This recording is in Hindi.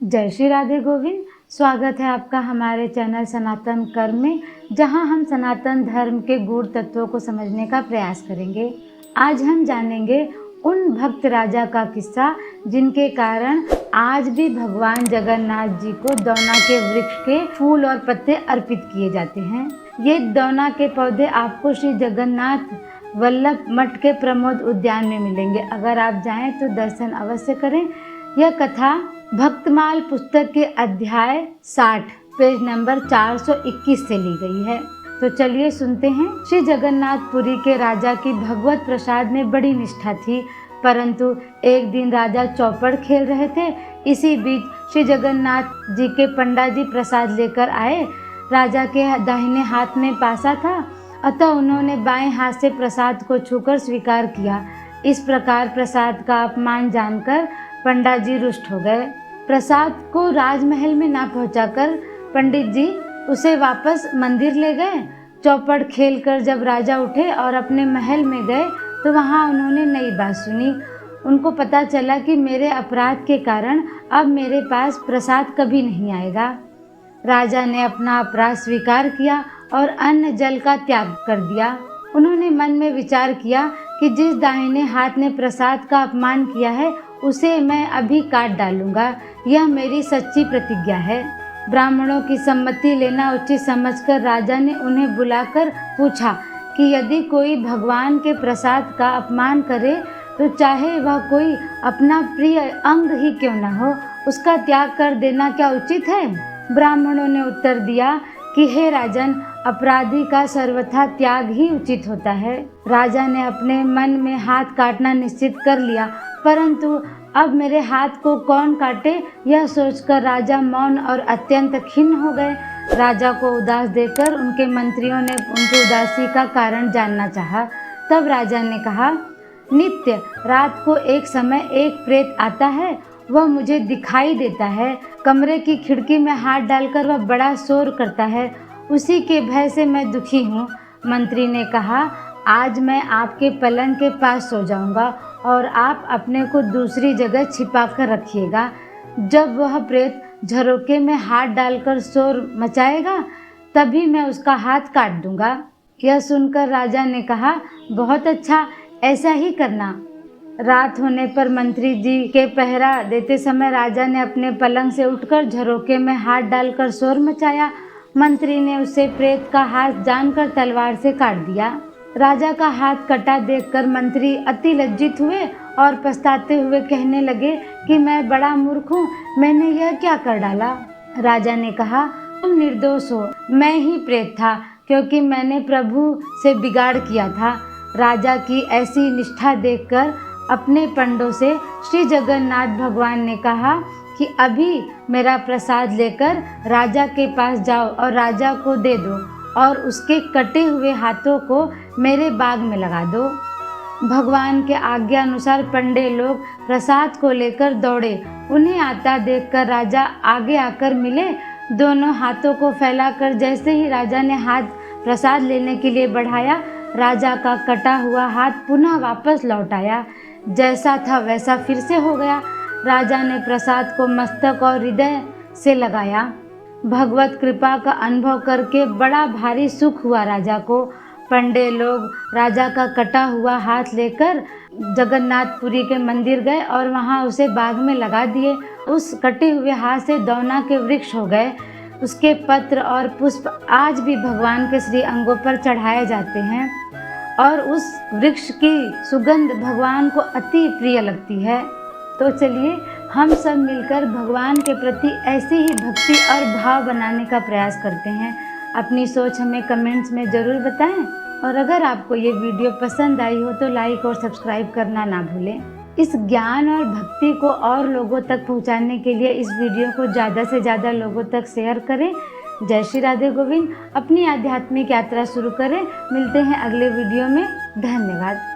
जय श्री राधे गोविंद। स्वागत है आपका हमारे चैनल सनातन कर्म में, जहां हम सनातन धर्म के गूढ़ तत्वों को समझने का प्रयास करेंगे। आज हम जानेंगे उन भक्त राजा का किस्सा जिनके कारण आज भी भगवान जगन्नाथ जी को दौना के वृक्ष के फूल और पत्ते अर्पित किए जाते हैं। ये दौना के पौधे आपको श्री जगन्नाथ वल्लभ मठ के प्रमोद उद्यान में मिलेंगे। अगर आप जाएं तो दर्शन अवश्य करें। यह कथा भक्तमाल पुस्तक के अध्याय 60 पेज नंबर 421 से ली गई है। तो चलिए सुनते हैं। श्री जगन्नाथपुरी के राजा की भगवत प्रसाद में बड़ी निष्ठा थी, परंतु एक दिन राजा चौपड़ खेल रहे थे। इसी बीच श्री जगन्नाथ जी के पंडा जी प्रसाद लेकर आए। राजा के दाहिने हाथ में पासा था, अतः उन्होंने बाएं हाथ से प्रसाद को छूकर स्वीकार किया। इस प्रकार प्रसाद का अपमान जानकर पंडा जी रुष्ट हो गए। प्रसाद को राजमहल में ना पहुंचाकर पंडित जी उसे वापस मंदिर ले गए। चौपड़ खेलकर जब राजा उठे और अपने महल में गए तो वहां उन्होंने नई बात सुनी। उनको पता चला कि मेरे अपराध के कारण अब मेरे पास प्रसाद कभी नहीं आएगा। राजा ने अपना अपराध स्वीकार किया और अन्न जल का त्याग कर दिया। उन्होंने मन में विचार किया कि जिस दाहिने हाथ ने प्रसाद का अपमान किया है उसे मैं अभी काट डालूंगा। यह मेरी सच्ची प्रतिज्ञा है। ब्राह्मणों की सम्मति लेना उचित समझकर राजा ने उन्हें बुलाकर पूछा कि यदि कोई भगवान के प्रसाद का अपमान करे तो चाहे वह कोई अपना प्रिय अंग ही क्यों न हो, उसका त्याग कर देना क्या उचित है? ब्राह्मणों ने उत्तर दिया कि हे राजन, अपराधी का सर्वथा त्याग ही उचित होता है। राजा ने अपने मन में हाथ काटना निश्चित कर लिया, परंतु अब मेरे हाथ को कौन काटे, यह सोचकर राजा मौन और अत्यंत खिन्न हो गए। राजा को उदास देखकर उनके मंत्रियों ने उनकी उदासी का कारण जानना चाहा। तब राजा ने कहा, नित्य रात को एक समय एक प्रेत आता है, वह मुझे दिखाई देता है। कमरे की खिड़की में हाथ डालकर वह बड़ा शोर करता है। उसी के भय से मैं दुखी हूँ। मंत्री ने कहा, आज मैं आपके पलंग के पास सो जाऊंगा और आप अपने को दूसरी जगह छिपा कर रखिएगा। जब वह प्रेत झरोके में हाथ डालकर शोर मचाएगा तभी मैं उसका हाथ काट दूंगा। यह सुनकर राजा ने कहा, बहुत अच्छा, ऐसा ही करना। रात होने पर मंत्री जी के पहरा देते समय राजा ने अपने पलंग से उठकर झरोके में हाथ डालकर शोर मचाया। मंत्री ने उसे प्रेत का हाथ जानकर तलवार से काट दिया। राजा का हाथ कटा देखकर मंत्री अति लज्जित हुए और पछताते हुए कहने लगे कि मैं बड़ा मूर्ख हूँ, मैंने यह क्या कर डाला। राजा ने कहा, तुम निर्दोष हो, मैं ही प्रेत था, क्योंकि मैंने प्रभु से बिगाड़ किया था। राजा की ऐसी निष्ठा देखकर अपने पंडों से श्री जगन्नाथ भगवान ने कहा कि अभी मेरा प्रसाद लेकर राजा के पास जाओ और राजा को दे दो और उसके कटे हुए हाथों को मेरे बाग में लगा दो। भगवान के आज्ञा अनुसार पंडे लोग प्रसाद को लेकर दौड़े। उन्हें आता देखकर राजा आगे आकर मिले। दोनों हाथों को फैलाकर जैसे ही राजा ने हाथ प्रसाद लेने के लिए बढ़ाया, राजा का कटा हुआ हाथ पुनः वापस लौट आया। जैसा था वैसा फिर से हो गया। राजा ने प्रसाद को मस्तक और हृदय से लगाया। भगवत कृपा का अनुभव करके बड़ा भारी सुख हुआ राजा को। पंडे लोग राजा का कटा हुआ हाथ लेकर जगन्नाथपुरी के मंदिर गए और वहां उसे बाग में लगा दिए। उस कटे हुए हाथ से दौना के वृक्ष हो गए। उसके पत्र और पुष्प आज भी भगवान के श्री अंगों पर चढ़ाए जाते हैं और उस वृक्ष की सुगंध भगवान को अति प्रिय लगती है। तो चलिए हम सब मिलकर भगवान के प्रति ऐसी ही भक्ति और भाव बनाने का प्रयास करते हैं। अपनी सोच हमें कमेंट्स में ज़रूर बताएं और अगर आपको ये वीडियो पसंद आई हो तो लाइक और सब्सक्राइब करना ना भूलें। इस ज्ञान और भक्ति को और लोगों तक पहुंचाने के लिए इस वीडियो को ज़्यादा से ज़्यादा लोगों तक शेयर करें। जय श्री राधे गोविंद। अपनी आध्यात्मिक यात्रा शुरू करें। मिलते हैं अगले वीडियो में। धन्यवाद।